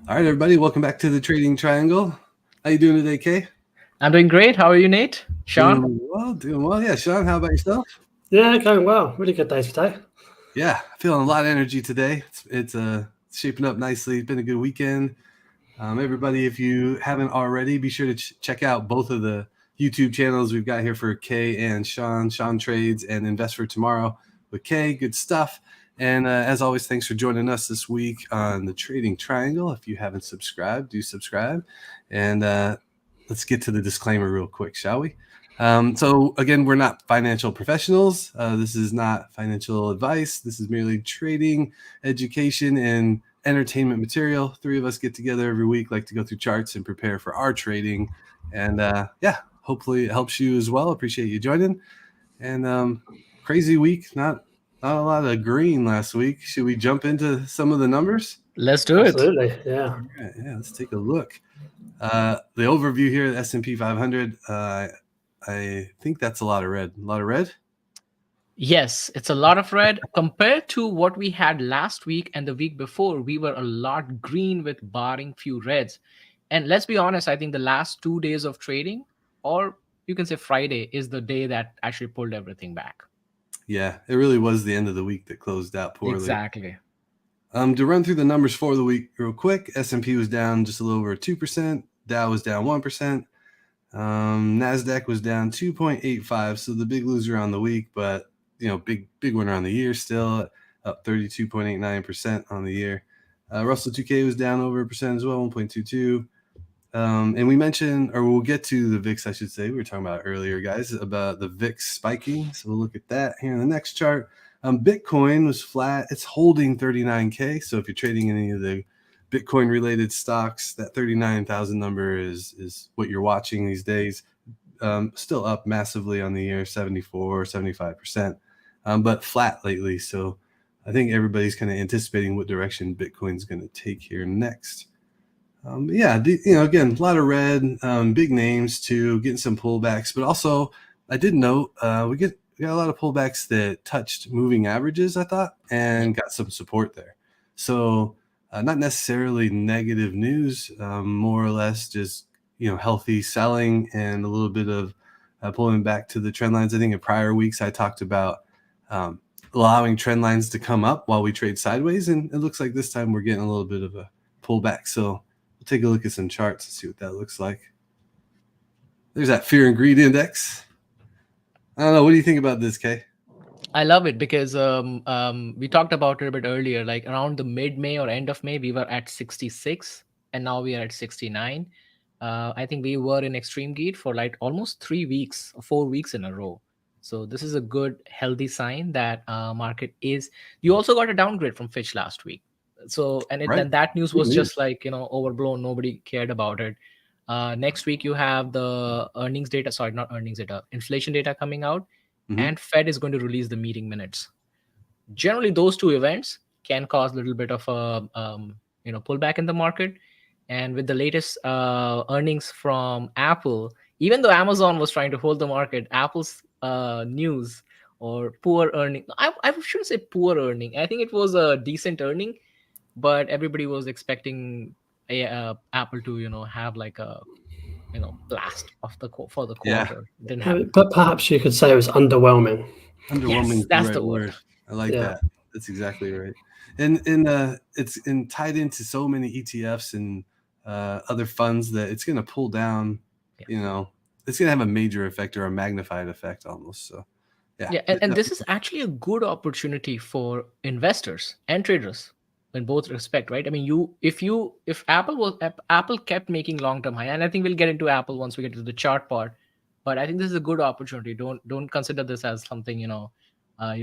All right, everybody, welcome back to the Trading Triangle. How you doing today, Kay? I'm doing great. How are you, Nate? Sean? Doing well. Yeah, Sean, how about yourself? Yeah, going well. Really good day today. Yeah, feeling a lot of energy today. It's shaping up nicely. It's been a good weekend. Everybody, if you haven't already, be sure to check out both of the YouTube channels we've got here for Kay and Sean. Sean Trades and Invest for Tomorrow with Kay. Good stuff. And as always, thanks for joining us this week on the Trading Triangle. If you haven't subscribed, do subscribe. And let's get to the disclaimer real quick, shall we? So again, we're not financial professionals. This is not financial advice. This is merely trading, education, and entertainment material. Three of us get together every week, like to go through charts and prepare for our trading. And yeah, hopefully it helps you as well. Appreciate you joining. And crazy week, not a lot of green last week. Should we jump into some of the numbers? Let's do it. Absolutely, yeah. All right, yeah, let's take a look. The overview here, the S&P 500, I think that's a lot of red. A lot of red? Yes, it's a lot of red. Compared to what we had last week and the week before, we were a lot green with barring few reds. And let's be honest, I think the last 2 days of trading, or you can say Friday, is the day that actually pulled everything back. Yeah, it really was the end of the week that closed out poorly. Exactly. To run through the numbers for the week real quick, S&P was down just a little over 2%. Dow was down 1%. NASDAQ was down 2.85, so the big loser on the week, but big winner on the year still, up 32.89% on the year. Russell 2K was down over 1% as well, 1.22. And we mentioned, or we'll get to the VIX, I should say. We were talking about earlier, guys, about the VIX spiking. So we'll look at that here in the next chart. Bitcoin was flat. It's holding 39K. So if you're trading any of the Bitcoin related stocks, that 39,000 number is what you're watching these days. Still up massively on the year, 74 or 75%, but flat lately. So I think everybody's kind of anticipating what direction Bitcoin's going to take here next. Again, a lot of red, big names too, getting some pullbacks, but also I did note we got a lot of pullbacks that touched moving averages, I thought, and got some support there. So not necessarily negative news, more or less just healthy selling and a little bit of pulling back to the trend lines. I think in prior weeks I talked about allowing trend lines to come up while we trade sideways, and it looks like this time we're getting a little bit of a pullback. So we'll take a look at some charts and see what that looks like. There's that fear and greed index. I don't know. What do you think about this, Kay? I love it because we talked about it a bit earlier, like around the mid-May or end of May, we were at 66 and now we are at 69. I think we were in extreme greed for like almost 3 weeks or 4 weeks in a row. So this is a good, healthy sign that market is. You also got a downgrade from Fitch last week. So and that news was just like overblown. Nobody cared about it. Next week you have the earnings data. Sorry, not earnings data. Inflation data coming out, and Fed is going to release the meeting minutes. Generally, those two events can cause a little bit of a pullback in the market. And with the latest earnings from Apple, even though Amazon was trying to hold the market, Apple's news or poor earning, I shouldn't say poor earning. I think it was a decent earning, but everybody was expecting Apple to have like a blast of for the quarter. Yeah. Didn't happen. But perhaps you could say it was underwhelming. Underwhelming. Yes, that's right the word. I like that. That's exactly right. And it's tied into so many ETFs and other funds that it's going to pull down. Yeah. It's going to have a major effect or a magnified effect almost. So yeah. And this is actually a good opportunity for investors and traders in both respect, right? I mean, if Apple kept making long-term high, and I think we'll get into Apple once we get to the chart part, but I think this is a good opportunity. Don't consider this as something you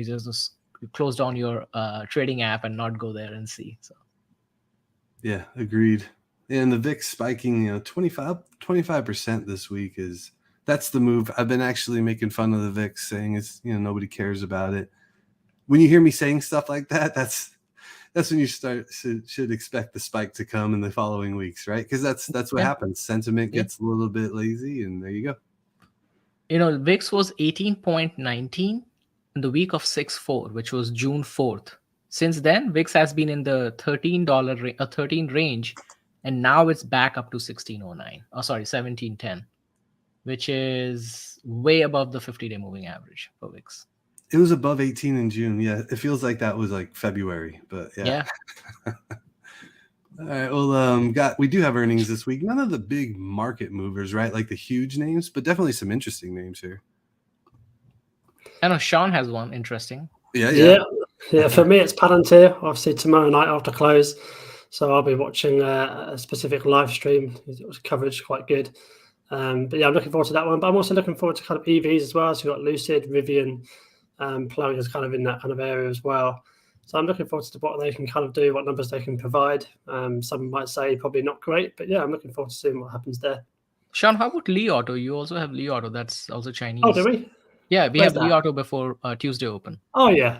just close down your trading app and not go there and see. So yeah, agreed. And the VIX spiking 25% this week that's the move. I've been actually making fun of the VIX, saying it's nobody cares about it. When you hear me saying stuff like that, that's when you should expect the spike to come in the following weeks, right? Because that's what happens. Sentiment gets a little bit lazy, and there you go. VIX was 18.19 in the week of 6/4, which was June 4th. Since then, VIX has been in the $13 range and now it's back up to 1609. Oh, sorry, 1710, which is way above the 50-day moving average for VIX. It was above 18 in June. Yeah, it feels like that was like February, but yeah. All right. Well, we do have earnings this week. None of the big market movers, right? Like the huge names, but definitely some interesting names here. I know SHAUN has one interesting. Yeah. For me, it's Palantir. Obviously, tomorrow night after close, so I'll be watching a specific live stream. Coverage quite good. But yeah, I'm looking forward to that one. But I'm also looking forward to kind of EVs as well. So you've got Lucid, Rivian, Plug is kind of in that kind of area as well. So I'm looking forward to what they can kind of do, what numbers they can provide. Some might say probably not great, but yeah, I'm looking forward to seeing what happens there. SHAUN, how about Li Auto? You also have Li Auto. That's also Chinese. Oh, do we? Yeah, we have Li Auto before Tuesday open. Oh, yeah.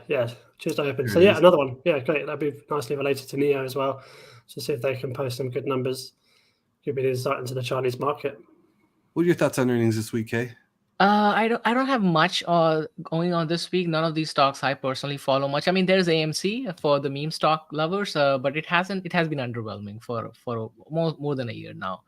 Tuesday open. So yeah, another one. Yeah, great. That'd be nicely related to NIO as well. So see if they can post some good numbers. Give me an insight into the Chinese market. What are your thoughts on earnings this week, Kay? I don't have much going on this week. None of these stocks I personally follow much. I mean, there's AMC for the meme stock lovers, but it has been underwhelming for more than a year now.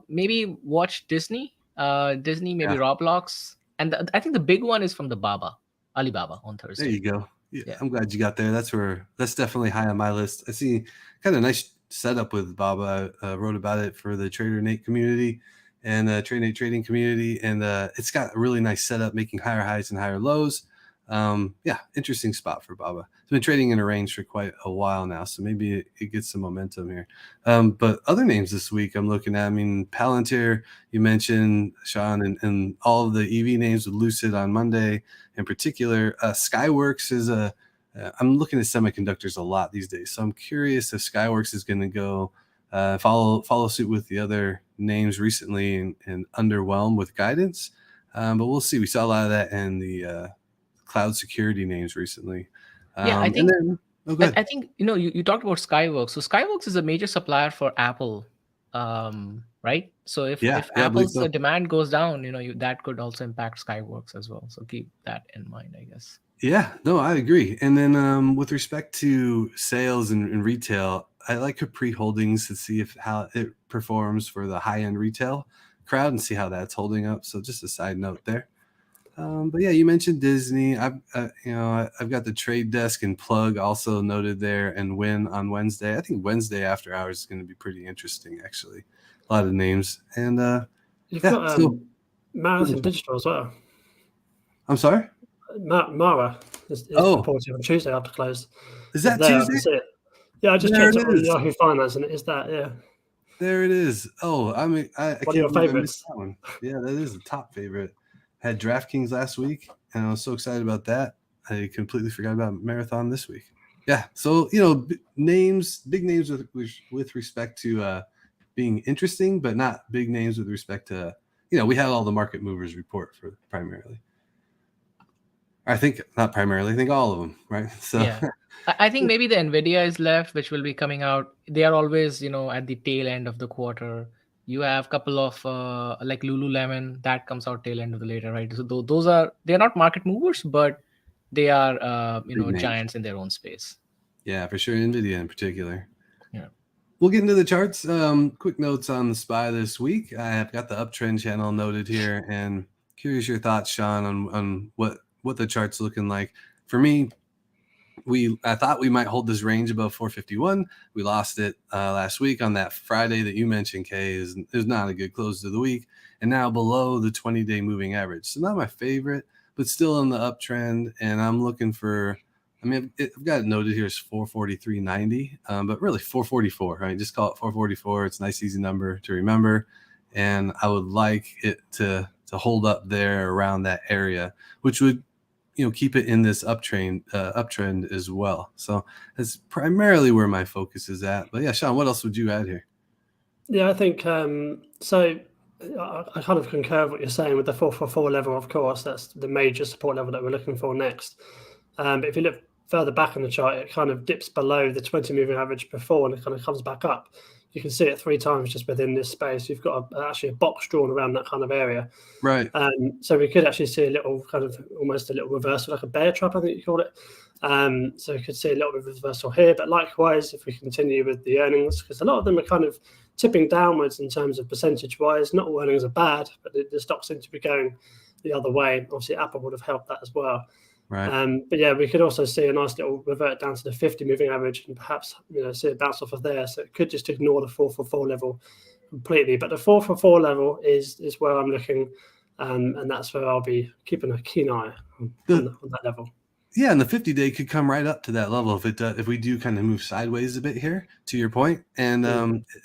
Maybe watch Disney, maybe Roblox, and I think the big one is from Alibaba on Thursday. There you go. Yeah, I'm glad you got there. That's definitely high on my list. I see kind of nice setup with Baba. I wrote about it for the Trader Nate community and trading community, and it's got a really nice setup, making higher highs and higher lows. Interesting spot for Baba. It's been trading in a range for quite a while now, so maybe it gets some momentum here. But other names this week I'm looking at, I mean, Palantir, you mentioned, SHAUN, and all of the EV names with Lucid on Monday in particular. Skyworks is I'm looking at semiconductors a lot these days, so I'm curious if Skyworks is going to go follow suit with the other names recently and underwhelm with guidance. But we'll see. We saw a lot of that in the cloud security names recently. I think I think you talked about Skyworks. So Skyworks is a major supplier for Apple, right? So if Apple's demand goes down, that could also impact Skyworks as well. So keep that in mind, I guess. Yeah, no, I agree. And then with respect to sales and retail, I like Capri Holdings to see how it performs for the high-end retail crowd and see how that's holding up. So just a side note there. But yeah, you mentioned Disney. I've got the Trade Desk and Plug also noted there, and Win on Wednesday. I think Wednesday after hours is going to be pretty interesting, actually. A lot of names. And you've got Marathon Digital as well. I'm sorry? Mara is reporting on Tuesday after close. Is that Tuesday? Yeah, I just checked it on Yahoo Finance, and it is that. Yeah, there it is. Oh, I mean, I one of your favorites. That one. Yeah, that is a top favorite. I had DraftKings last week, and I was so excited about that. I completely forgot about Marathon this week. Yeah, so big names with respect to being interesting, but not big names with respect to we had all the market movers report for primarily. I think not primarily. I think all of them, right? So yeah. I think maybe the Nvidia is left, which will be coming out. They are always, at the tail end of the quarter. You have a couple of like Lululemon that comes out tail end of the later, right? So they're not market movers, but they are giants in their own space. Yeah, for sure. Nvidia in particular. Yeah. We'll get into the charts. Quick notes on the SPY this week. I have got the uptrend channel noted here, and curious your thoughts, SHAUN, on what the chart's looking like. For me, I thought we might hold this range above 451. We lost it last week on that Friday that you mentioned, Kay. Is not a good close to the week, and now below the 20-day moving average. So not my favorite, but still in the uptrend. And I'm looking for. I mean, I've got it noted here as 443.90, but really 444. Right, just call it 444. It's a nice, easy number to remember, and I would like it to hold up there around that area, which would keep it in this uptrend as well. So that's primarily where my focus is at. But yeah, SHAUN, what else would you add here? Yeah, I think so. I kind of concur with what you're saying with the 444 level. Of course, that's the major support level that we're looking for next. But if you look further back in the chart, it kind of dips below the 20 moving average before, and it kind of comes back up. you can see it 3 times just within this space. You've got actually a box drawn around that kind of area. Right. So we could actually see a little kind of almost a little reversal, like a bear trap, I think you call it. So we could see a little bit of reversal here. But likewise, if we continue with the earnings, because a lot of them are kind of tipping downwards in terms of percentage-wise. Not all earnings are bad, but the stocks seem to be going the other way. Obviously, Apple would have helped that as well. Right. But yeah, we could also see a nice little revert down to the 50 moving average and perhaps see a bounce off of there. So it could just ignore the 444 level completely. But the 444 level is where I'm looking, and that's where I'll be keeping a keen eye on that level. Yeah, and the 50-day could come right up to that level if we do kind of move sideways a bit here, to your point. And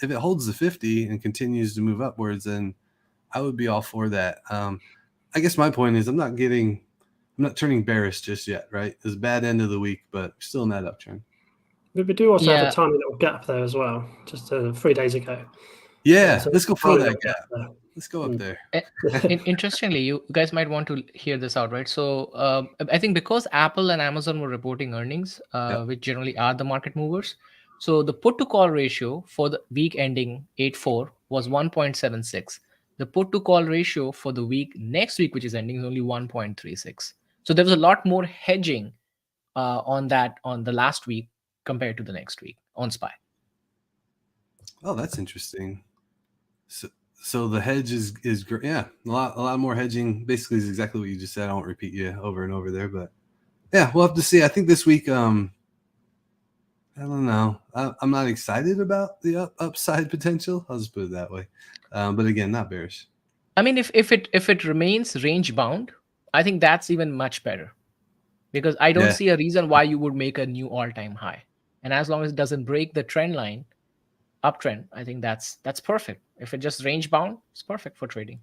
if it holds the 50 and continues to move upwards, then I would be all for that. I guess my point is I'm not turning bearish just yet, right? It's a bad end of the week, but we're still in that uptrend. But we do also have a tiny little gap there as well, just 3 days ago. Yeah, so let's go fill that gap. Let's go up there. Interestingly, you guys might want to hear this out, right? So I think because Apple and Amazon were reporting earnings, which generally are the market movers, so the put to call ratio for the week ending 8/4 was 1.76. The put to call ratio for the next week, which is ending, is only 1.36. So there was a lot more hedging on the last week compared to the next week on SPY. Oh, that's interesting. So the hedge is great. Yeah, a lot more hedging. Basically, is exactly what you just said. I won't repeat you over and over there, but yeah, we'll have to see. I think this week, I don't know. I'm not excited about the upside potential. I'll just put it that way. But again, not bearish. I mean, if it remains range bound, I think that's even much better, because I don't see a reason why you would make a new all-time high. And as long as it doesn't break the trend line, uptrend, I think that's perfect. If it just range bound, it's perfect for trading.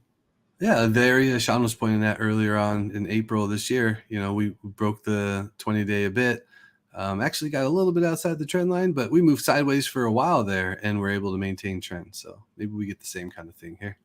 Yeah, the area SHAUN was pointing at earlier on in April this year, we broke the 20-day a bit. Actually got a little bit outside the trend line, but we moved sideways for a while there and we're able to maintain trend. So maybe we get the same kind of thing here.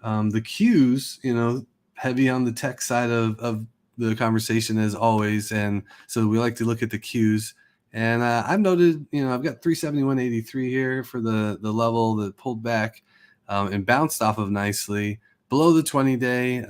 The Qs, heavy on the tech side of the conversation as always. And so we like to look at the Qs. And I've noted, I've got 371.83 here for the level that pulled back and bounced off of nicely below the 20-day.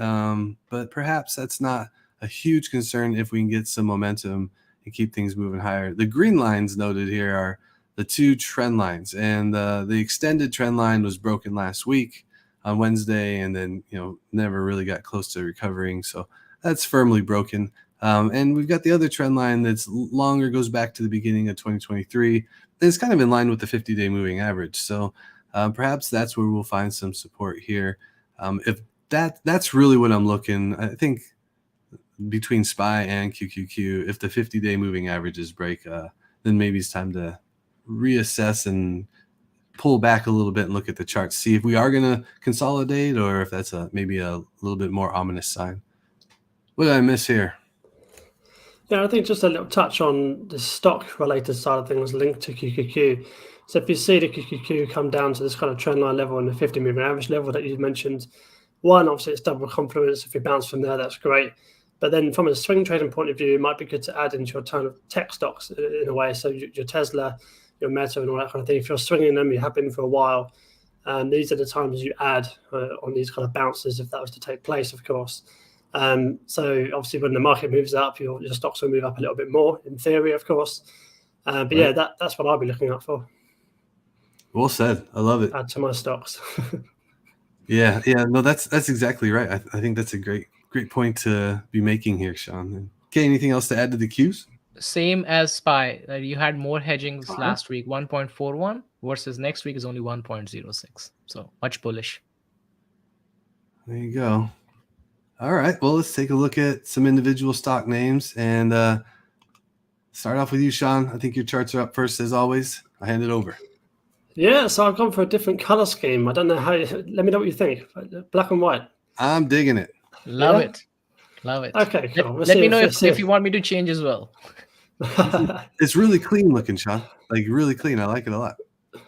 But perhaps that's not a huge concern if we can get some momentum and keep things moving higher. The green lines noted here are the 2 trend lines. And the extended trend line was broken last week on Wednesday and then, never really got close to recovering. So that's firmly broken. And we've got the other trend line that's longer, goes back to the beginning of 2023. It's kind of in line with the 50-day moving average. So perhaps that's where we'll find some support here. If that's really what I'm looking, I think between SPY and QQQ, if the 50-day moving averages break, then maybe it's time to reassess and pull back a little bit and look at the charts, see if we are going to consolidate or if that's maybe a little bit more ominous sign. What did I miss here? Yeah, I think just a little touch on the stock-related side of things linked to QQQ. So if you see the QQQ come down to this kind of trend line level and the 50 moving average level that you mentioned, one, obviously it's double confluence. If you bounce from there, that's great. But then from a swing trading point of view, it might be good to add into your ton of tech stocks in a way. So your Tesla, your Meta and all that kind of thing. If you're swinging them, you have been for a while. These are the times you add on these kind of bounces, if that was to take place, of course. So obviously when the market moves up, your stocks will move up a little bit more in theory, of course. But yeah, that's what I'll be looking out for. Well said. I love it. Add to my stocks. Yeah. No, that's exactly right. I think that's a great point to be making here, SHAUN. Okay, anything else to add to the Qs? Same as SPY. You had more hedgings last week, 1.41 versus next week is only 1.06. So much bullish. There you go. All right. Well, let's take a look at some individual stock names and start off with you, SHAUN. I think your charts are up first, as always. I hand it over. Yeah, so I've gone for a different color scheme. I don't know how. Let me know what you think. Black and white. I'm digging it. Love it. Okay, cool. Let me know if you want me to change as well. It's really clean looking, SHAUN. Like really clean. I like it a lot.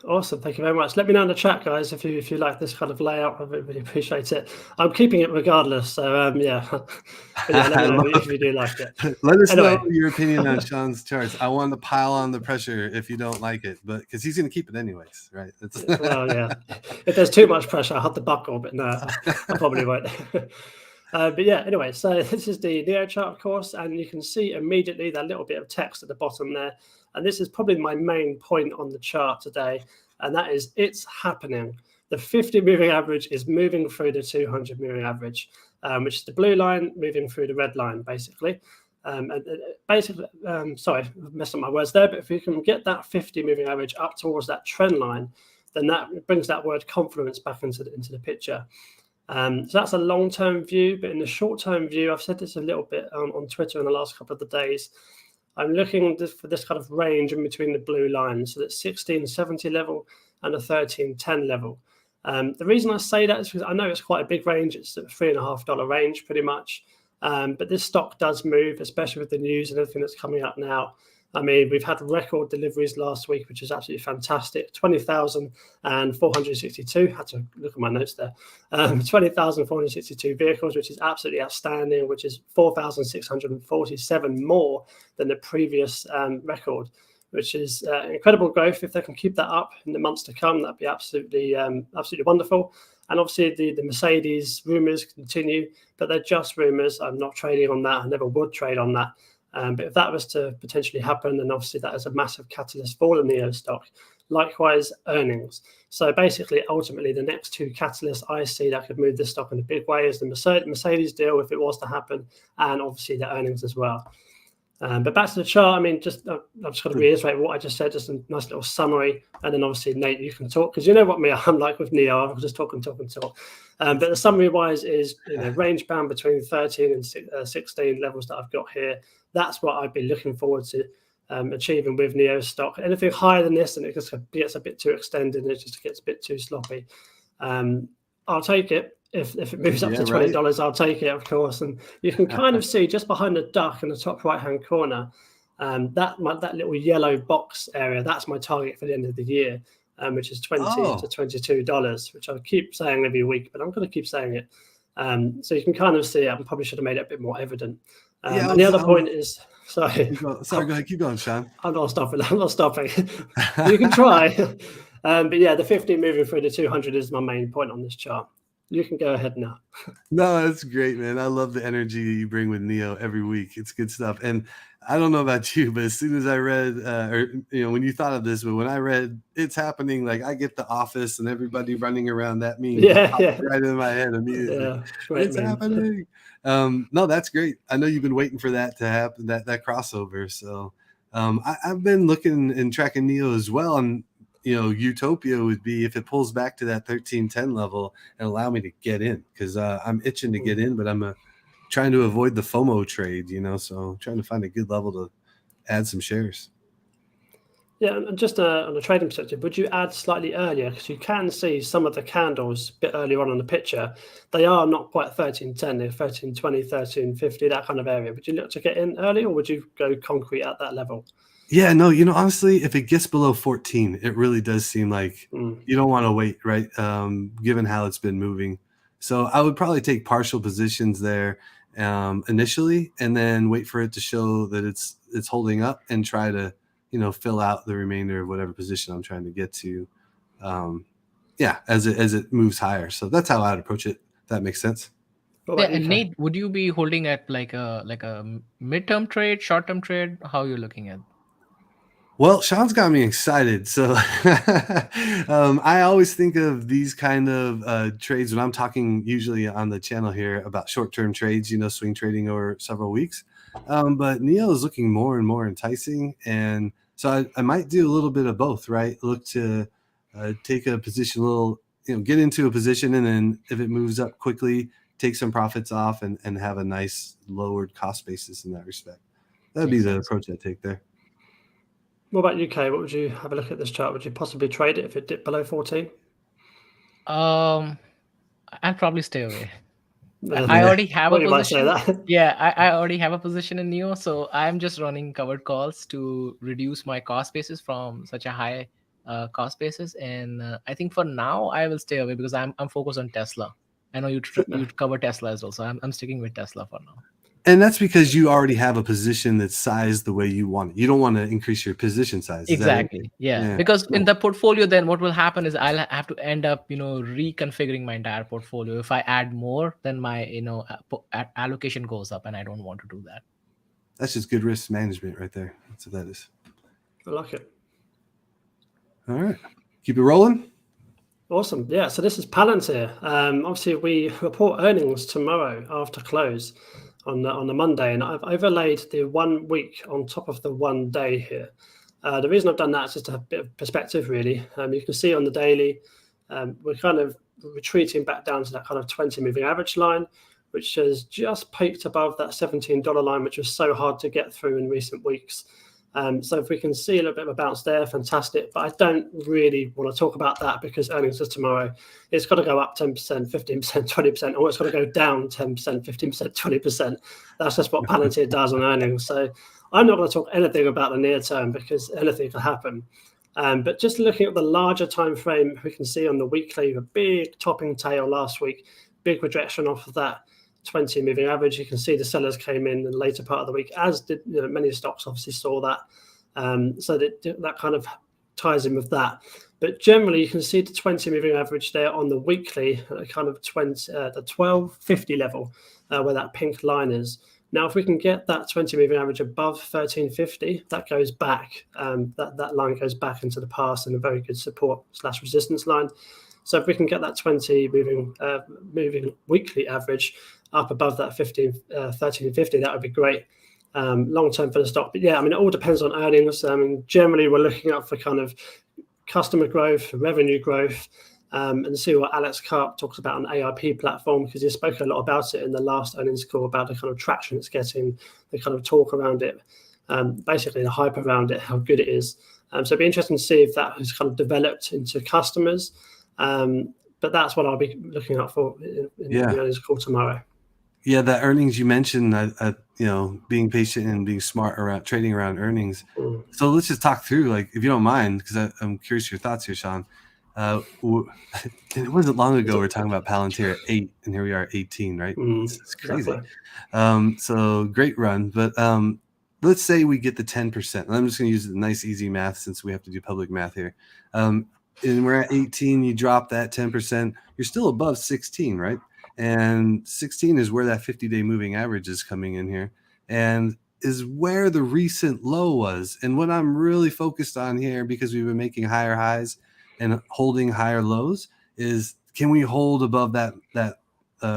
Awesome, thank you very much. Let me know in the chat, guys, if you like this kind of layout. I really appreciate it. I'm keeping it regardless. So yeah, but yeah, let me know if you do like it. Let us Anyway. know your opinion on Sean's charts. I want to pile on the pressure if you don't like it, but because he's going to keep it anyways, right? Well, yeah. If there's too much pressure, I'll have to buckle, but no, I probably won't. But yeah, anyway, so this is the Neo chart, of course, and you can see immediately that little bit of text at the bottom there. And this is probably my main point on the chart today, and that is it's happening. The 50 moving average is moving through the 200 moving average, which is the blue line moving through the red line, basically. Sorry, I've messed up my words there, but if you can get that 50 moving average up towards that trend line, then that brings that word confluence back into the picture. So that's a long-term view, but in the short-term view, I've said this a little bit on Twitter in the last couple of the days. I'm looking for this kind of range in between the blue lines, so that's 1670 level and a 1310 level. The reason I say that is because I know it's quite a big range. It's a $3.50 range pretty much. But this stock does move, especially with the news and everything that's coming up now. I mean, we've had record deliveries last week, which is absolutely fantastic. 20,462. Had to look at my notes there. 20,462 vehicles, which is absolutely outstanding, which is 4,647 more than the previous record, which is incredible growth. If they can keep that up in the months to come, that'd be absolutely wonderful. And obviously the Mercedes rumours continue, but they're just rumours. I'm not trading on that. I never would trade on that. But if that was to potentially happen, then obviously that is a massive catalyst for the NEO stock. Likewise, earnings. So basically, ultimately, the next two catalysts I see that could move this stock in a big way is the Mercedes deal, if it was to happen, and obviously the earnings as well. But back to the chart, I mean, I'm just going to reiterate what I just said, just a nice little summary. And then obviously, Nate, you can talk, because you know what me, I'm like with Neo, I'm just talk. But the summary-wise is range bound between 13 and 16 levels that I've got here. That's what I'd be looking forward to achieving with Neo stock. Anything higher than this, and it just gets a bit too extended, and it just gets a bit too sloppy. I'll take it. If it moves up to $20, right, I'll take it, of course. And you can kind of see just behind the duck in the top right-hand corner, that little yellow box area, that's my target for the end of the year, which is $20 to $22, which I keep saying every week, but I'm going to keep saying it. So you can kind of see it. I probably should have made it a bit more evident. And the other point is, sorry. Go ahead. Keep going, Sean. I'm not stopping. You can try. But yeah, the 50 moving through the 200 is my main point on this chart. You can go ahead now. No, that's great, man. I love the energy you bring with Neo every week. It's good stuff. And I don't know about you, but as soon as I read, when you thought of this, but when I read it's happening, like I get The Office and everybody running around that meme. Yeah. Right in my head immediately. Yeah, it's happening. No, that's great. I know you've been waiting for that to happen, that crossover. So I've been looking and tracking Neo as well. And utopia would be if it pulls back to that 1310 level and allow me to get in, because I'm itching to get in, but I'm trying to avoid the FOMO trade, so trying to find a good level to add some shares. Yeah, and just on a trading perspective, would you add slightly earlier? Because you can see some of the candles a bit earlier on the picture. They are not quite 1310, they're 1320, 1350, that kind of area. Would you look to get in early, or would you go concrete at that level? Yeah, no, honestly, if it gets below 14, it really does seem like you don't want to wait, right? Given how it's been moving. So I would probably take partial positions there initially, and then wait for it to show that it's holding up and try to, fill out the remainder of whatever position I'm trying to get to. As it moves higher. So that's how I'd approach it. That makes sense. Yeah, and Nate, would you be holding at like a midterm trade, short-term trade? How are you looking at? Well, Sean's got me excited. So I always think of these kind of trades when I'm talking usually on the channel here about short-term trades, swing trading over several weeks. But Neo is looking more and more enticing. And so I might do a little bit of both, right? Look to take a position, get into a position, and then if it moves up quickly, take some profits off and have a nice lowered cost basis in that respect. That'd be the approach I take there. What about UK? What would you have a look at this chart? Would you possibly trade it if it dipped below 14? I'd probably stay away. I already have a position. Might say that. Yeah, I already have a position in Neo, so I'm just running covered calls to reduce my cost basis from such a high cost basis. And I think for now I will stay away because I'm focused on Tesla. I know you cover Tesla as well, so I'm sticking with Tesla for now. And that's because you already have a position that's sized the way you want it. You don't want to increase your position size. Exactly. Yeah. Because in the portfolio, then what will happen is I'll have to end up, reconfiguring my entire portfolio. If I add more, then my, allocation goes up, and I don't want to do that. That's just good risk management right there. That's what that is. I like it. All right. Keep it rolling. Awesome. Yeah. So this is Palantir. Obviously, we report earnings tomorrow after close on the Monday, and I've overlaid the 1 week on top of the 1 day here. The reason I've done that is just to have a bit of perspective, really. You can see on the daily, we're kind of retreating back down to that kind of 20 moving average line, which has just peaked above that $17 line, which was so hard to get through in recent weeks. So if we can see a little bit of a bounce there, fantastic. But I don't really want to talk about that because earnings is tomorrow. It's got to go up 10%, 15%, 20%, or it's got to go down 10%, 15%, 20%. That's just what Palantir does on earnings. So I'm not going to talk anything about the near term because anything can happen. But just looking at the larger time frame, we can see on the weekly, a big topping tail last week, big rejection off of that 20 moving average. You can see the sellers came in the later part of the week, as did many stocks obviously saw that. So that kind of ties in with that. But generally, you can see the 20 moving average there on the weekly, kind of the 1250 level, where that pink line is. Now, if we can get that 20 moving average above 1350, that goes back. That line goes back into the past and a very good support / resistance line. So if we can get that 20 moving weekly average up above that 1350, that would be great long term for the stock. But yeah, I mean, it all depends on earnings. Generally, we're looking up for kind of customer growth, revenue growth, and see what Alex Karp talks about on AAPL platform, because he spoke a lot about it in the last earnings call about the kind of traction it's getting, the kind of talk around it, basically the hype around it, how good it is. So it'd be interesting to see if that has kind of developed into customers. But that's what I'll be looking out for in the earnings call tomorrow. Yeah, that earnings you mentioned, being patient and being smart around trading around earnings. So let's just talk through, like, if you don't mind, because I'm curious your thoughts here, Sean. It wasn't long ago we were talking about Palantir at 8, and here we are at 18, right? It's crazy. Exactly. So great run, but let's say we get the 10%. And I'm just going to use the nice easy math since we have to do public math here. And we're at 18. You drop that 10%. You're still above 16, right? And 16 is where that 50-day moving average is coming in here, and is where the recent low was. And what I'm really focused on here, because we've been making higher highs and holding higher lows, is can we hold above that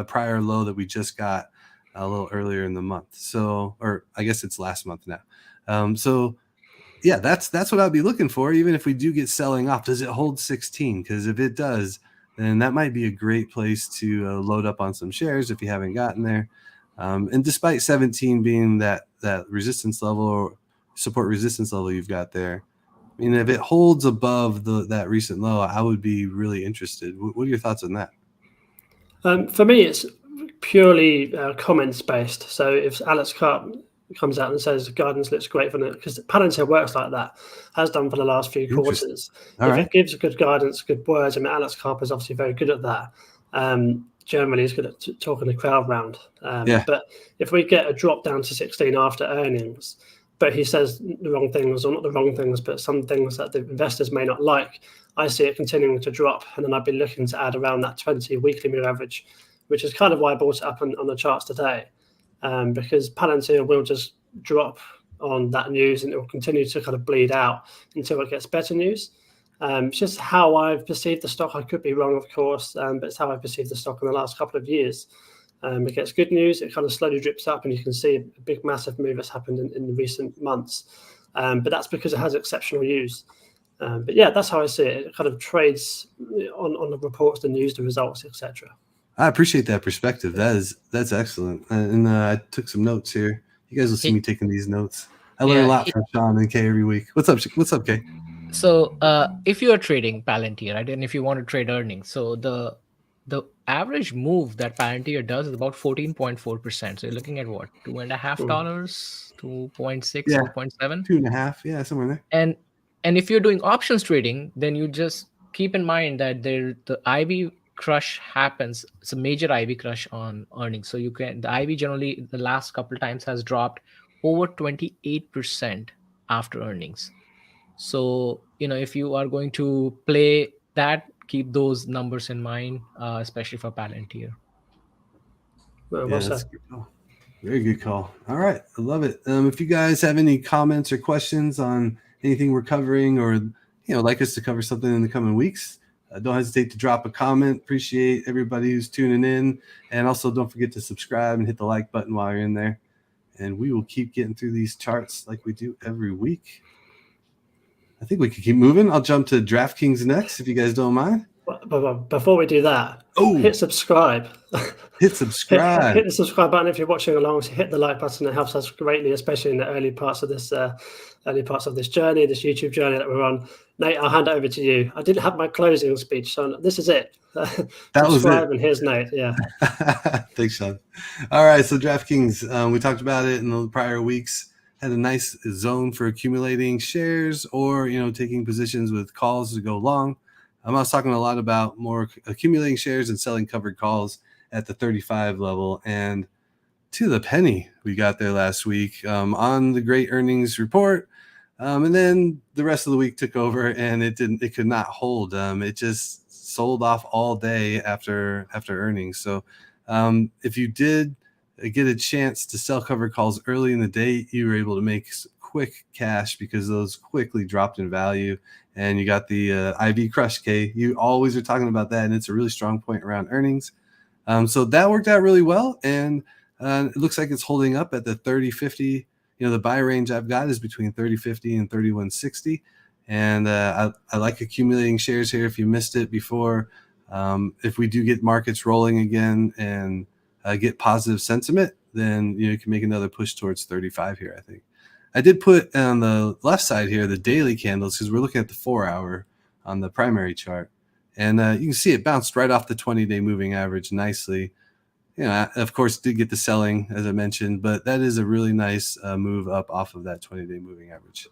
prior low that we just got a little earlier in the month? So, or I guess it's last month now. So yeah, that's what I'd be looking for. Even if we do get selling off, does it hold 16? Because if it does, then that might be a great place to load up on some shares if you haven't gotten there. And despite 17 being that resistance level or support resistance level you've got there, I mean, if it holds above that recent low, I would be really interested. What are your thoughts on that? For me, it's purely comments based. So if Alex Karp comes out and says guidance looks great for it, because Palantir works like that, has done for the last few quarters. It gives good guidance, good words. I mean, Alex Karp is obviously very good at that. Generally, he's good at talking the crowd round. But if we get a drop down to 16 after earnings, but he says the wrong things, or not the wrong things, but some things that the investors may not like, I see it continuing to drop, and then I'd be looking to add around that 20 weekly moving average, which is kind of why I brought it up on the charts today. Because Palantir will just drop on that news, and it will continue to kind of bleed out until it gets better news. It's just how I've perceived the stock. I could be wrong, of course, but it's how I perceived the stock in the last couple of years. It gets good news, it kind of slowly drips up, and you can see a big, massive move that's happened in the recent months. But that's because it has exceptional news. But yeah, that's how I see it. It kind of trades on the reports, the news, the results, etc. I appreciate that perspective. That's excellent. And I took some notes here. You guys will see me taking these notes. I learn a lot from Sean and Kay every week. What's up, Kay? So if you are trading Palantir, right, and if you want to trade earnings, so the average move that Palantir does is about 14.4%. So you're looking at what, $2.5, 2.6, 2.7, 2.5, somewhere there. And And if you're doing options trading, then you just keep in mind that the IV crush happens. It's a major IV crush on earnings. So the IV generally the last couple of times has dropped over 28% after earnings. So, if you are going to play that, keep those numbers in mind, especially for Palantir. Well Yeah, that's said. a good call. Very good call. All right. I love it. If you guys have any comments or questions on anything we're covering, or, like us to cover something in the coming weeks, don't hesitate to drop a comment. Appreciate everybody who's tuning in. And also don't forget to subscribe and hit the like button while you're in there. And we will keep getting through these charts like we do every week. I think we could keep moving. I'll jump to DraftKings next, if you guys don't mind. But before we do that, hit subscribe. Hit subscribe. Hit the subscribe button if you're watching along. So hit the like button. It helps us greatly, especially in the early parts of this journey, this YouTube journey that we're on. Nate, I'll hand it over to you. I didn't have my closing speech, so this is it. That subscribe, was it. And here's Nate. Yeah. Thanks, Sean. All right, so DraftKings, we talked about it in the prior weeks. Had a nice zone for accumulating shares or, taking positions with calls to go long. I was talking a lot about more accumulating shares and selling covered calls at the 35 level. And to the penny, we got there last week on the great earnings report. And then the rest of the week took over and it could not hold. It just sold off all day after earnings. So if you did get a chance to sell covered calls early in the day, you were able to make quick cash because those quickly dropped in value. And you got the IV crush, Kay. You always are talking about that, and it's a really strong point around earnings. So that worked out really well, and it looks like it's holding up at the 30.50. The buy range I've got is between 30.50 and 31.60. And I like accumulating shares here if you missed it before. If we do get markets rolling again and get positive sentiment, then you can make another push towards 35 here, I think. I did put on the left side here the daily candles because we're looking at the 4-hour on the primary chart. And you can see it bounced right off the 20-day moving average nicely. Of course, did get the selling, as I mentioned, but that is a really nice move up off of that 20-day moving average.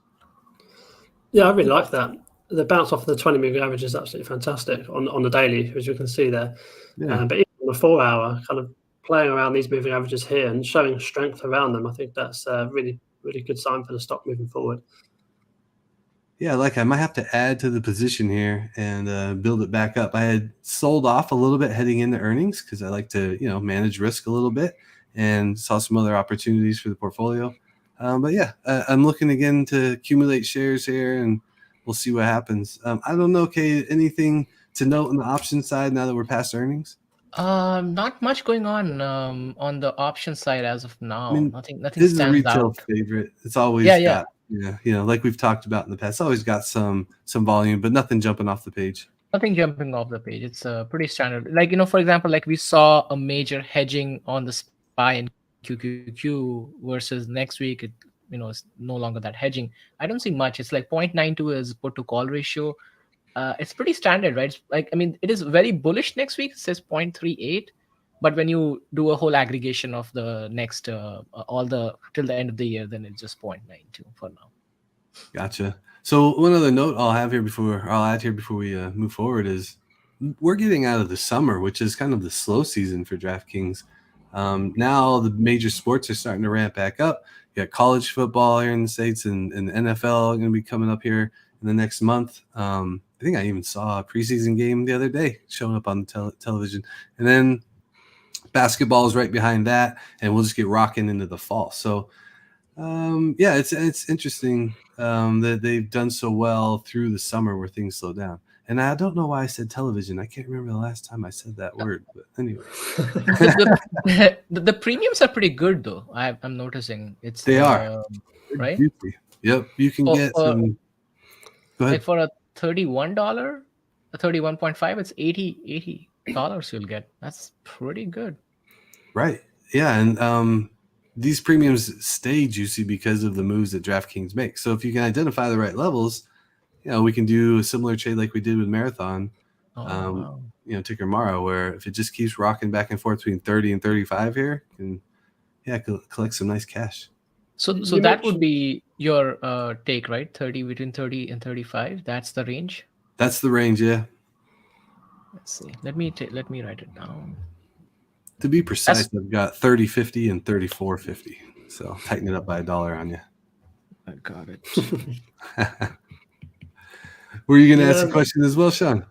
Yeah, I really like that. The bounce off the 20 moving average is absolutely fantastic on the daily, as you can see there. Yeah. But even on the 4-hour, kind of playing around these moving averages here and showing strength around them, I think that's really good sign for the stock moving forward. Yeah, I might have to add to the position here and build it back up. I had sold off a little bit heading into earnings because I like to, manage risk a little bit, and saw some other opportunities for the portfolio. But yeah, I'm looking again to accumulate shares here, and we'll see what happens. I don't know, Kay, anything to note on the option side now that we're past earnings? Not much going on the option side as of now. I mean, nothing this is a stands retail out. favorite. It's always got, like we've talked about in the past, always got some volume, but nothing jumping off the page. Nothing jumping off the page. It's pretty standard. For example, we saw a major hedging on the SPY and QQQ versus next week, it's no longer that hedging. I don't see much. It's 0.92 is put to call ratio. It's pretty standard, right? It is very bullish next week. It says 0.38, but when you do a whole aggregation of the next till the end of the year, then it's just 0.92 for now. Gotcha. So one other note I'll add here before we move forward is we're getting out of the summer, which is kind of the slow season for DraftKings. Now the major sports are starting to ramp back up. You got college football here in the States, and the NFL going to be coming up here in the next month. I think I even saw a preseason game the other day showing up on the television. And then basketball is right behind that, and we'll just get rocking into the fall. So, it's interesting that they've done so well through the summer where things slow down. And I don't know why I said television. I can't remember the last time I said that word. But anyway. the premiums are pretty good, though. I'm noticing. They are. Right? Juicy. Yep. You can get some. Go ahead. For a $31, a 31.5, it's $80 you'll get. That's pretty good. Right. Yeah. And these premiums stay juicy because of the moves that DraftKings make. So if you can identify the right levels, we can do a similar trade like we did with Marathon, ticker Mara, where if it just keeps rocking back and forth between 30 and 35 here, you can collect some nice cash. So You that would mentioned- be your take, right? 30 between 30 and 35. That's the range. That's the range, yeah. Let's see. Let me write it down. To be precise, I've got 30.50 and 34.50. So tighten it up by $1 on you. I got it. Were you going to ask a question as well, Sean?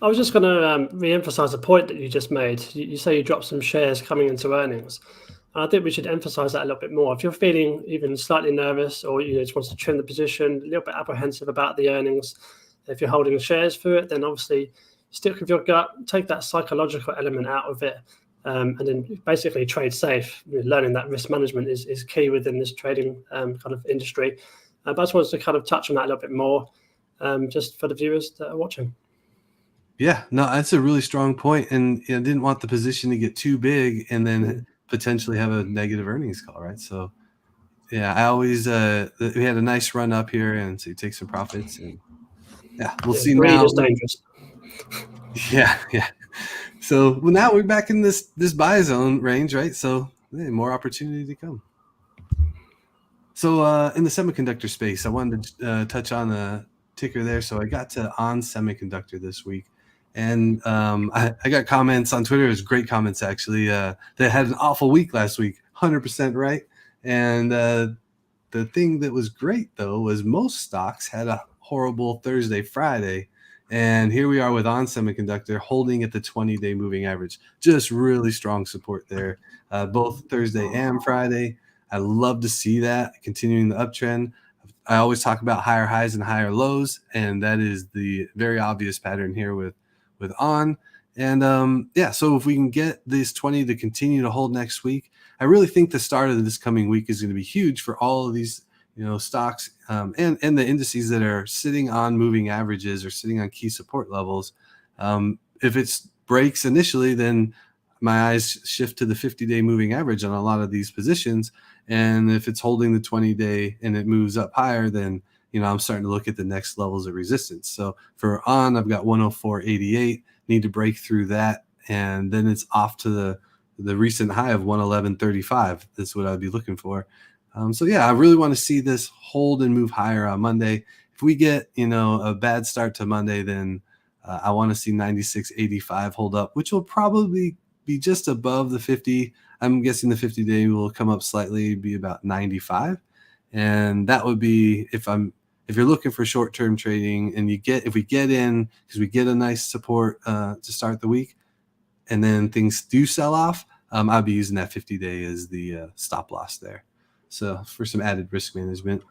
I was just going to re-emphasize a point that you just made. You say you dropped some shares coming into earnings. And I think we should emphasize that a little bit more. If you're feeling even slightly nervous or you just want to trim the position, a little bit apprehensive about the earnings, if you're holding shares through it, then obviously stick with your gut, take that psychological element out of it, and then basically trade safe. Learning that risk management is key within this trading kind of industry. But I just wanted to kind of touch on that a little bit more, just for the viewers that are watching. Yeah, no, that's a really strong point. And I didn't want the position to get too big and then potentially have a negative earnings call, right? So, yeah, I always we had a nice run up here, and so you take some profits, and yeah, we'll see greed now. is dangerous. Yeah. So now we're back in this buy zone range, right? So more opportunity to come. So in the semiconductor space, I wanted to touch on the ticker there. So I got to On Semiconductor this week. And I got comments on Twitter. It was great comments, actually. They had an awful week last week, 100% right. And the thing that was great, though, was most stocks had a horrible Thursday, Friday. And here we are with On Semiconductor holding at the 20-day moving average. Just really strong support there, both Thursday and Friday. I love to see that continuing the uptrend. I always talk about higher highs and higher lows, and that is the very obvious pattern here with On. And so if we can get this 20 to continue to hold next week, I really think the start of this coming week is going to be huge for all of these stocks and the indices that are sitting on moving averages or sitting on key support levels. If it breaks initially, then my eyes shift to the 50-day moving average on a lot of these positions. And if it's holding the 20-day and it moves up higher, then I'm starting to look at the next levels of resistance. So for On, I've got 104.88, need to break through that, and then it's off to the recent high of 111.35. That's what I'd be looking for. I really want to see this hold and move higher on Monday. If we get a bad start to Monday, then I want to see 96.85 hold up, which will probably be just above the 50. I'm guessing the 50-day will come up slightly, be about 95, and that would be if you're looking for short-term trading, and if we get in because we get a nice support to start the week, and then things do sell off, I'll be using that 50-day as the stop loss there. So for some added risk management,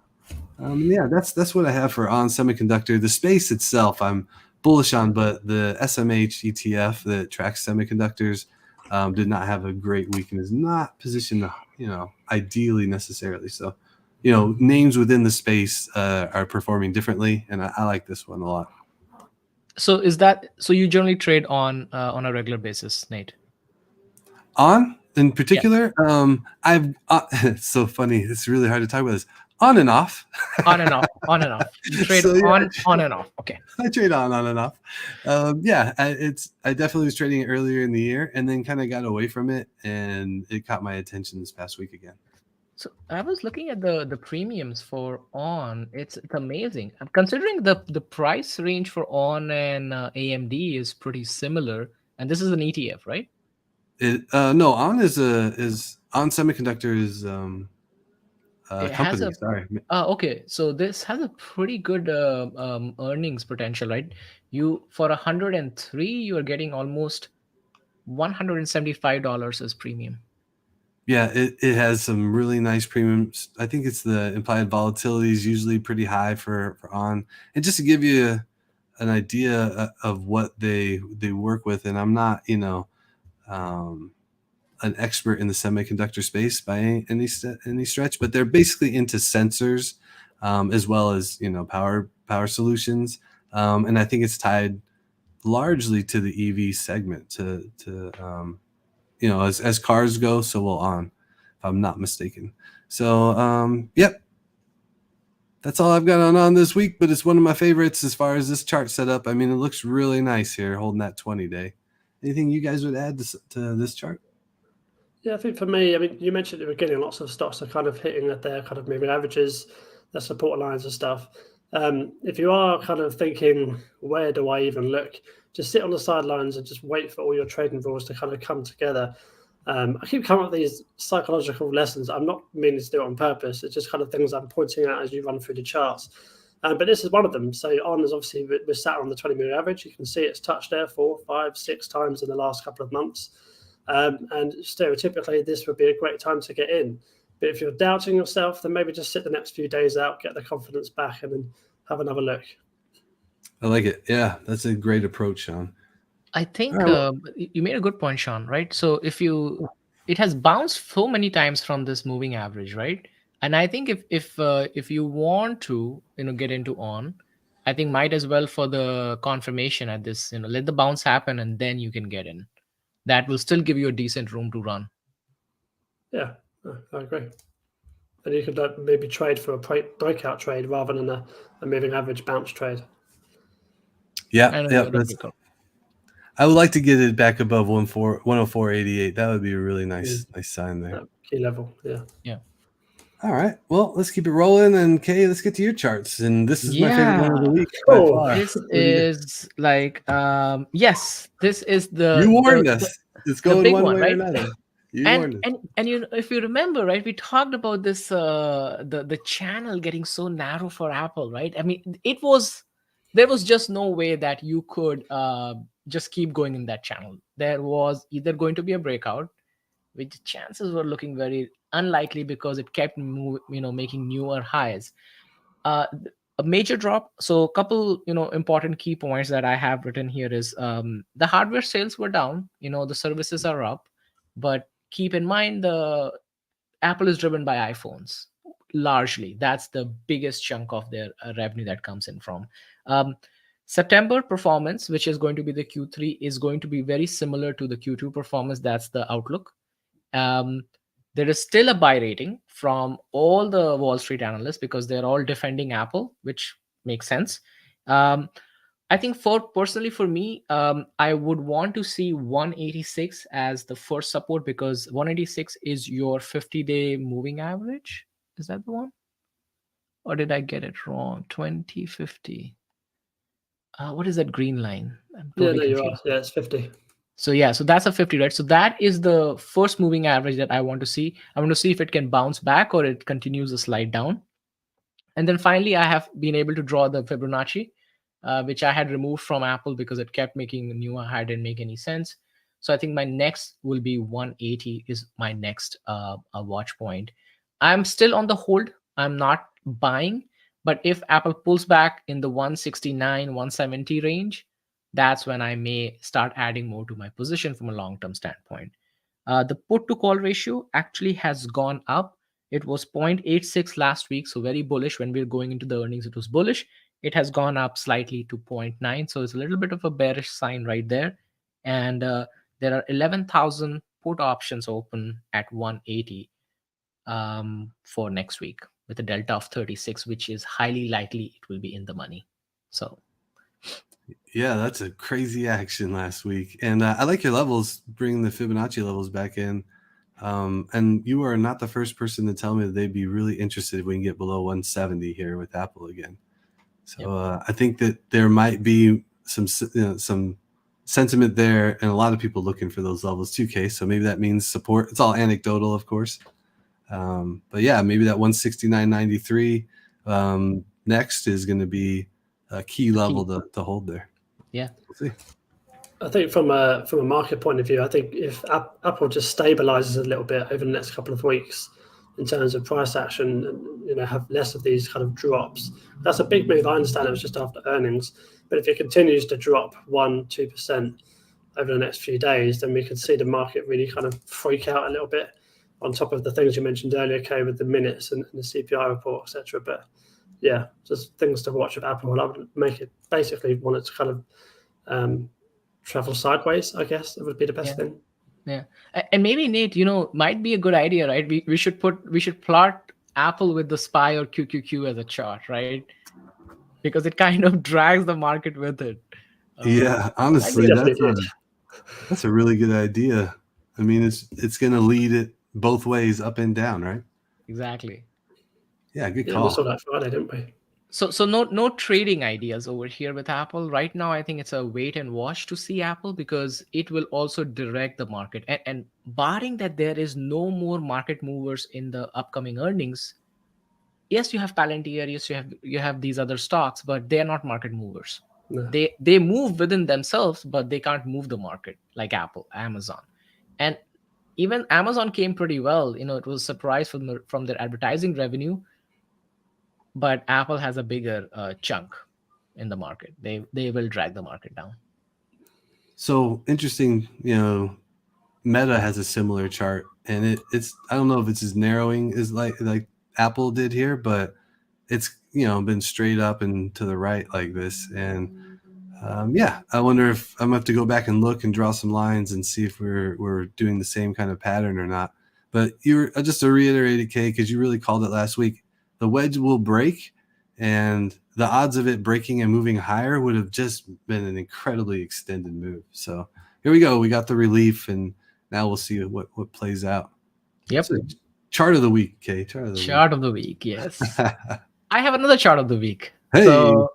that's what I have for On Semiconductor. The space itself, I'm bullish on, but the SMH ETF that tracks semiconductors did not have a great week and is not positioned, ideally necessarily. So, names within the space are performing differently, and I like this one a lot. So you generally trade on a regular basis, Nate? On in particular, I've it's so funny. It's really hard to talk about this. On and off. On and off. You trade on and off. Okay. I trade on and off. I definitely was trading it earlier in the year and then kind of got away from it, and it caught my attention this past week again. So I was looking at the premiums for On. It's amazing. I'm considering the price range for On and AMD is pretty similar, and this is an ETF, right? No, On is On Semiconductor is company. Sorry. Okay. So this has a pretty good earnings potential, right? For 103, you are getting almost $175 as premium. Yeah, it has some really nice premiums. I think it's the implied volatility is usually pretty high for On. And just to give you an idea of what they work with, and I'm not, an expert in the semiconductor space by any stretch, but they're basically into sensors as well as power solutions, and I think it's tied largely to the EV segment. As cars go, so will On, if I'm not mistaken. So yep, that's all I've got on this week, but it's one of my favorites as far as this chart setup. I mean, it looks really nice here, holding that 20-day. Anything you guys would add to this chart? Yeah, I think for me, I mean, you mentioned at the beginning, lots of stocks are kind of hitting at their kind of moving averages, their support lines and stuff. If you are kind of thinking, where do I even look? Just sit on the sidelines and just wait for all your trading rules to kind of come together. I keep coming up with these psychological lessons. I'm not meaning to do it on purpose. It's just kind of things I'm pointing out as you run through the charts. But this is one of them. So on is obviously we're sat on the 20-minute average. You can see it's touched there 4, 5, 6 times in the last couple of months. And stereotypically, this would be a great time to get in. But if you're doubting yourself, then maybe just sit the next few days out, get the confidence back, and then have another look. I like it. Yeah, that's a great approach, Sean. I think you made a good point, Sean, right? So it has bounced so many times from this moving average, right? And I think if you want to, get into on, I think might as well for the confirmation at this, let the bounce happen and then you can get in. That will still give you a decent room to run. Yeah, I agree. And you could maybe trade for a breakout trade rather than a moving average bounce trade. Yeah, I would like to get it back above 104.88. That would be a really nice sign there. Key level, yeah. All right. Well, let's keep it rolling. And Kay, let's get to your charts. And this is my favorite one of the week by far. This is like, yes, this is the. You warned us. It's going one way or another. And if you remember, right, we talked about this the channel getting so narrow for Apple, right? I mean, there was just no way that you could just keep going in that channel. There was either going to be a breakout, which chances were looking very unlikely because it kept making newer highs. A major drop. So a couple important key points that I have written here is the hardware sales were down. The services are up, but keep in mind the Apple is driven by iPhones largely. That's the biggest chunk of their revenue that comes in from. September performance, which is going to be the Q3, is going to be very similar to the Q2 performance. That's the outlook. There is still a buy rating from all the Wall Street analysts because they're all defending Apple, which makes sense. I think personally for me, I would want to see 186 as the first support because 186 is your 50-day moving average. Is that the one? Or did I get it wrong? 2050. What is that green line? Yeah, no, you are. Yeah, it's 50. So so that's a 50, right? So that is the first moving average that I want to see. I want to see if it can bounce back or it continues to slide down. And then finally, I have been able to draw the Fibonacci, which I had removed from Apple because it kept making a new high. Didn't make any sense. So I think my next will be 180 is my next watch point. I'm still on the hold. I'm not buying. But if Apple pulls back in the 169, 170 range, that's when I may start adding more to my position from a long-term standpoint. The put to call ratio actually has gone up. It was 0.86 last week, so very bullish. When we were going into the earnings, it was bullish. It has gone up slightly to 0.9, so it's a little bit of a bearish sign right there. And there are 11,000 put options open at 180 for next week with a delta of 36, which is highly likely it will be in the money. So yeah, that's a crazy action last week. And I like your levels, bringing the Fibonacci levels back in. And you are not the first person to tell me that they'd be really interested if we can get below 170 here with Apple again. So I think that there might be some sentiment there and a lot of people looking for those levels too, Kay. So maybe that means support. It's all anecdotal, of course. But yeah, maybe that 169.93 next is going to be a key level to hold there. Yeah. We'll see. I think from a market point of view, I think if Apple just stabilizes a little bit over the next couple of weeks in terms of price action, and have less of these kind of drops, that's a big move. I understand it was just after earnings, but if it continues to drop 1-2% over the next few days, then we could see the market really kind of freak out a little bit. On top of the things you mentioned earlier, Kay, with the minutes and the CPI report, etc. But yeah, just things to watch with Apple. I would make it basically want it to kind of travel sideways, I guess. That would be the best thing. Yeah. And maybe, Nate, might be a good idea, right? We should plot Apple with the SPY or QQQ as a chart, right? Because it kind of drags the market with it. Yeah, honestly, that's a really good idea. I mean, it's going to lead it both ways, up and down, right? Exactly. Yeah, good Yeah, call. we saw that Friday, didn't we? So no trading ideas over here with Apple right now. I think it's a wait and watch to see Apple, because it will also direct the market. And barring that there is no more market movers in the upcoming earnings, yes, you have Palantir, yes, you have these other stocks, but they are not market movers. No. They move within themselves, but they can't move the market like Apple, Amazon. And even Amazon came pretty well. It was a surprise from their advertising revenue, but Apple has a bigger chunk in the market. They will drag the market down. So interesting, Meta has a similar chart, and it's I don't know if it's as narrowing as like Apple did here, but it's been straight up and to the right like this. And yeah, I wonder if I'm gonna have to go back and look and draw some lines and see if we're doing the same kind of pattern or not. But you're just to reiterate it, Kay, because you really called it last week. The wedge will break, and the odds of it breaking and moving higher would have just been an incredibly extended move. So here we go. We got the relief, and now we'll see what plays out. Yep. So, chart of the week, Kay. Chart of the week. Yes. I have another chart of the week. Hey. So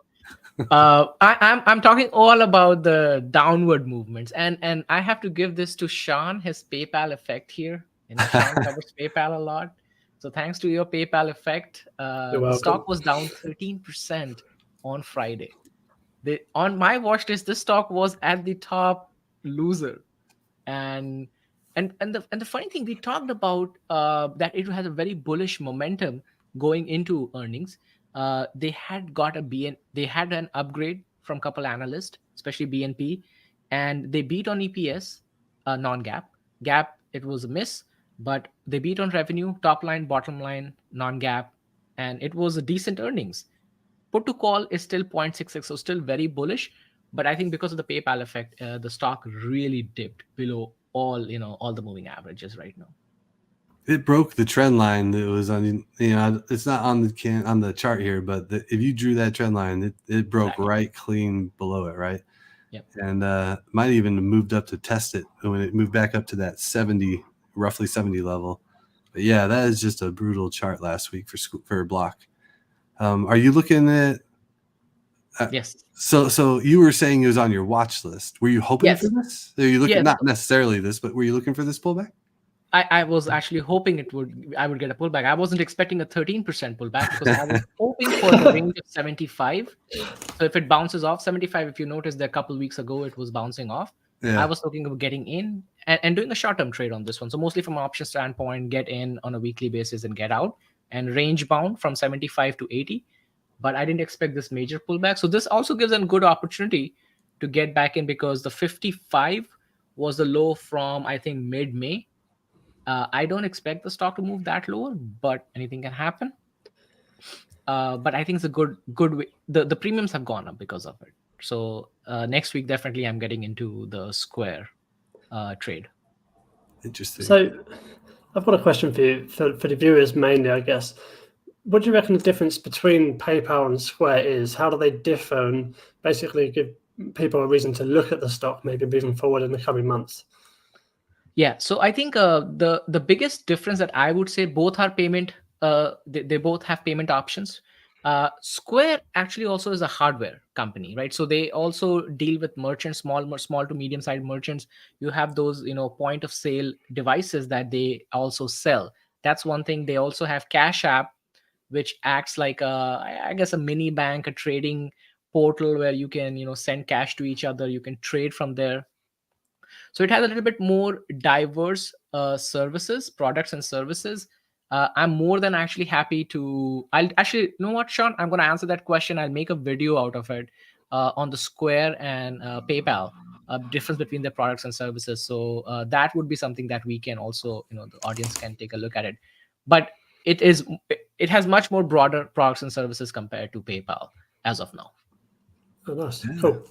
I'm talking all about the downward movements, and I have to give this to SHAUN, his PayPal effect here. SHAUN covers PayPal a lot. So thanks to your PayPal effect, the stock was down 13% on Friday. On my watch list, this stock was at the top loser, and the funny thing, we talked about that it has a very bullish momentum going into earnings. They had an upgrade from a couple analysts, especially BNP, and they beat on EPS, non-GAAP. GAAP, it was a miss, but they beat on revenue, top line, bottom line, non-GAAP, and it was a decent earnings. Put to call is still 0.66, so still very bullish. But I think because of the PayPal effect, the stock really dipped below all the moving averages right now. It broke the trend line that was on, it's not on the chart here, but if you drew that trend line, it broke exactly right clean below it, right? Yep. And might even have moved up to test it when it moved back up to that roughly 70 level. But yeah, that is just a brutal chart last week for Block. Are you looking at? Yes. So you were saying it was on your watch list. Were you hoping for this? Are you looking not necessarily this, but were you looking for this pullback? I was actually hoping I would get a pullback. I wasn't expecting a 13% pullback, because I was hoping for the range of 75. So if it bounces off 75, if you noticed that a couple of weeks ago it was bouncing off, I was looking of getting in and doing a short-term trade on this one. So mostly from an option standpoint, get in on a weekly basis and get out, and range bound from 75 to 80. But I didn't expect this major pullback. So this also gives a good opportunity to get back in, because the 55 was the low from, I think, mid-May. I don't expect the stock to move that lower, but anything can happen. But I think it's a good way. The premiums have gone up because of it. So next week, definitely I'm getting into the Square trade. Interesting. So I've got a question for you, for the viewers mainly, I guess. What do you reckon the difference between PayPal and Square is? How do they differ, and basically give people a reason to look at the stock, maybe moving forward in the coming months? Yeah, so I think the biggest difference that I would say, both are payment. They both have payment options. Square actually also is a hardware company, right? So they also deal with merchants, small to medium sized merchants. You have those point of sale devices that they also sell. That's one thing. They also have Cash App, which acts like I guess a mini bank, a trading portal where you can send cash to each other. You can trade from there. So it has a little bit more diverse products and services. I'm more than actually happy to. I'll actually, you know what, SHAUN? I'm going to answer that question. I'll make a video out of it on the Square and PayPal, difference between the products and services. So that would be something that we can also, the audience can take a look at it. But it has much more broader products and services compared to PayPal as of now. Oh, nice. Yeah. Cool.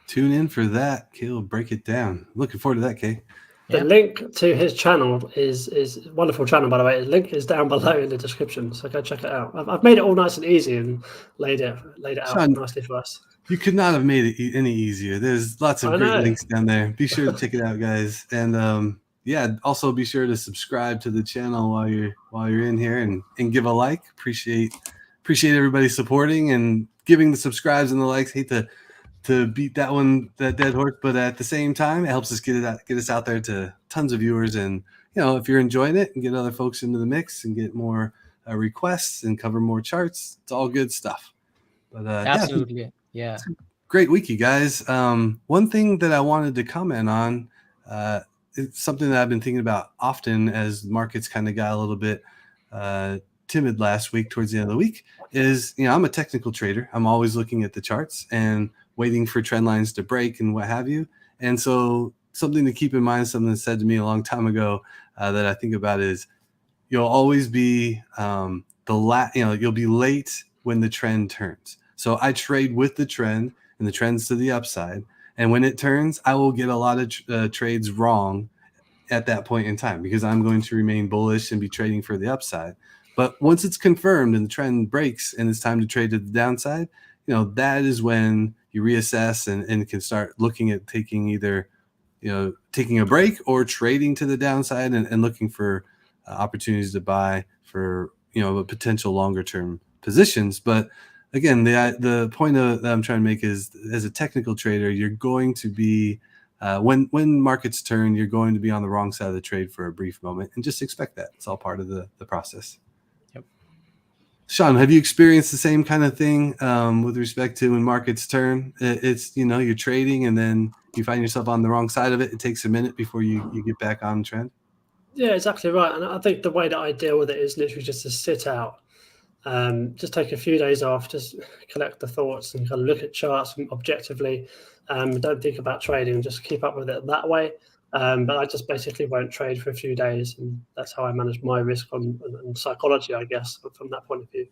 Tune in for that. Kay will break it down. Looking forward to that, Kay. The link to his channel is a wonderful channel, by the way. The link is down below in the description, so go check it out. I've made it all nice and easy and laid it out nicely for us. You could not have made it any easier. There's lots of great links down there. Be sure to check it out, guys. And yeah, also be sure to subscribe to the channel while you're in here and give a like. Appreciate everybody supporting and giving the subscribes and the likes. Hate to beat that dead horse, but at the same time, it helps us get us out there to tons of viewers. And if you're enjoying it and get other folks into the mix and get more requests and cover more charts, it's all good stuff. But absolutely, yeah. Great week, you guys. One thing that I wanted to comment on, it's something that I've been thinking about often as markets kind of got a little bit timid last week towards the end of the week, is I'm a technical trader. I'm always looking at the charts and waiting for trend lines to break and what have you. And so something to keep in mind, something that said to me a long time ago that I think about is you'll always be you'll be late when the trend turns. So I trade with the trend, and the trend's to the upside. And when it turns, I will get a lot of trades wrong at that point in time because I'm going to remain bullish and be trading for the upside. But once it's confirmed and the trend breaks and it's time to trade to the downside, that is when you reassess and can start looking at taking either, taking a break or trading to the downside and looking for opportunities to buy for, a potential longer term positions. But again, the point that I'm trying to make is, as a technical trader, you're going to be when markets turn, you're going to be on the wrong side of the trade for a brief moment, and just expect that. It's all part of the process. Yep. Sean, have you experienced the same kind of thing with respect to when markets turn? It's you're trading and then you find yourself on the wrong side of it. It takes a minute before you get back on trend. Yeah, exactly right. And I think the way that I deal with it is literally just to sit out. Just take a few days off, just collect the thoughts and kind of look at charts objectively. Don't think about trading, just keep up with it that way. But I just basically won't trade for a few days, and that's how I manage my risk and psychology, I guess, from that point of view.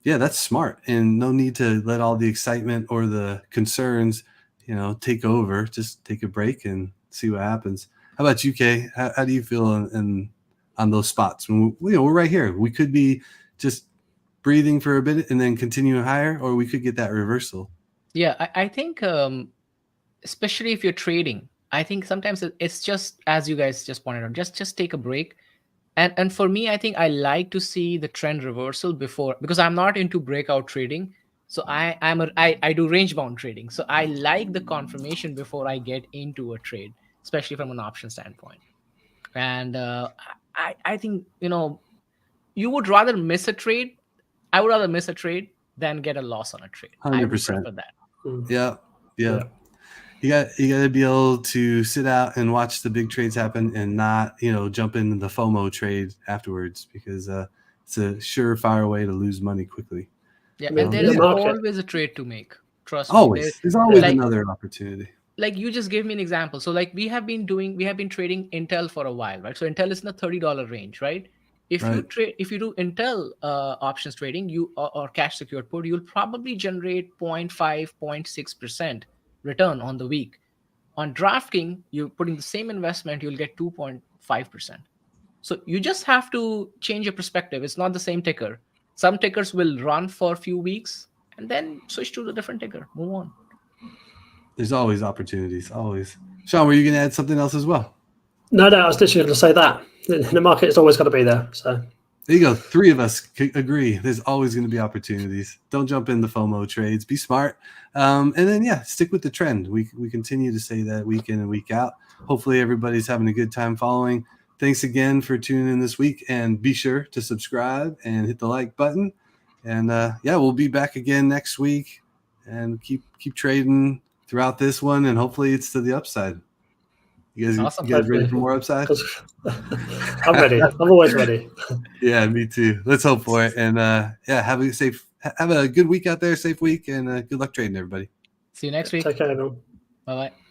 Yeah, that's smart, and no need to let all the excitement or the concerns, take over. Just take a break and see what happens. How about you, Kay? How do you feel on those spots? When we're right here. We could be just breathing for a bit and then continuing higher, or we could get that reversal. Yeah, I think especially if you're trading, I think sometimes it's just, as you guys just pointed out, just take a break. And for me, I think I like to see the trend reversal before, because I'm not into breakout trading. So I do range bound trading. So I like the confirmation before I get into a trade, especially from an option standpoint. And I think, you would rather miss a trade. I would rather miss a trade than get a loss on a trade. 100%. I would prefer that. Yeah. You got to be able to sit out and watch the big trades happen and not, jump into the FOMO trade afterwards, because it's a surefire way to lose money quickly. Yeah, and there is always a trade to make. Trust me. Always. There's always another opportunity. Like you just gave me an example. So like we have been trading Intel for a while, right? So Intel is in the $30 range, right? If you do Intel options trading, or cash secured put, you'll probably generate 0.5, 0.6% return on the week. On DraftKings, you're putting the same investment, you'll get 2.5%. So you just have to change your perspective. It's not the same ticker. Some tickers will run for a few weeks and then switch to the different ticker. Move on. There's always opportunities, always. Sean, were you going to add something else as well? No, I was literally going to say that. The market is always got to be there. So there you go. 3 of us agree. There's always going to be opportunities. Don't jump in the FOMO trades. Be smart. And then, stick with the trend. We continue to say that week in and week out. Hopefully everybody's having a good time following. Thanks again for tuning in this week. And be sure to subscribe and hit the like button. And, we'll be back again next week and keep trading throughout this one. And hopefully it's to the upside. You guys ready for more upside? I'm ready. I'm always ready. Yeah, me too. Let's hope for it. And have a good week out there, safe week, and good luck trading, everybody. See you next week. Take care, everyone. Bye-bye.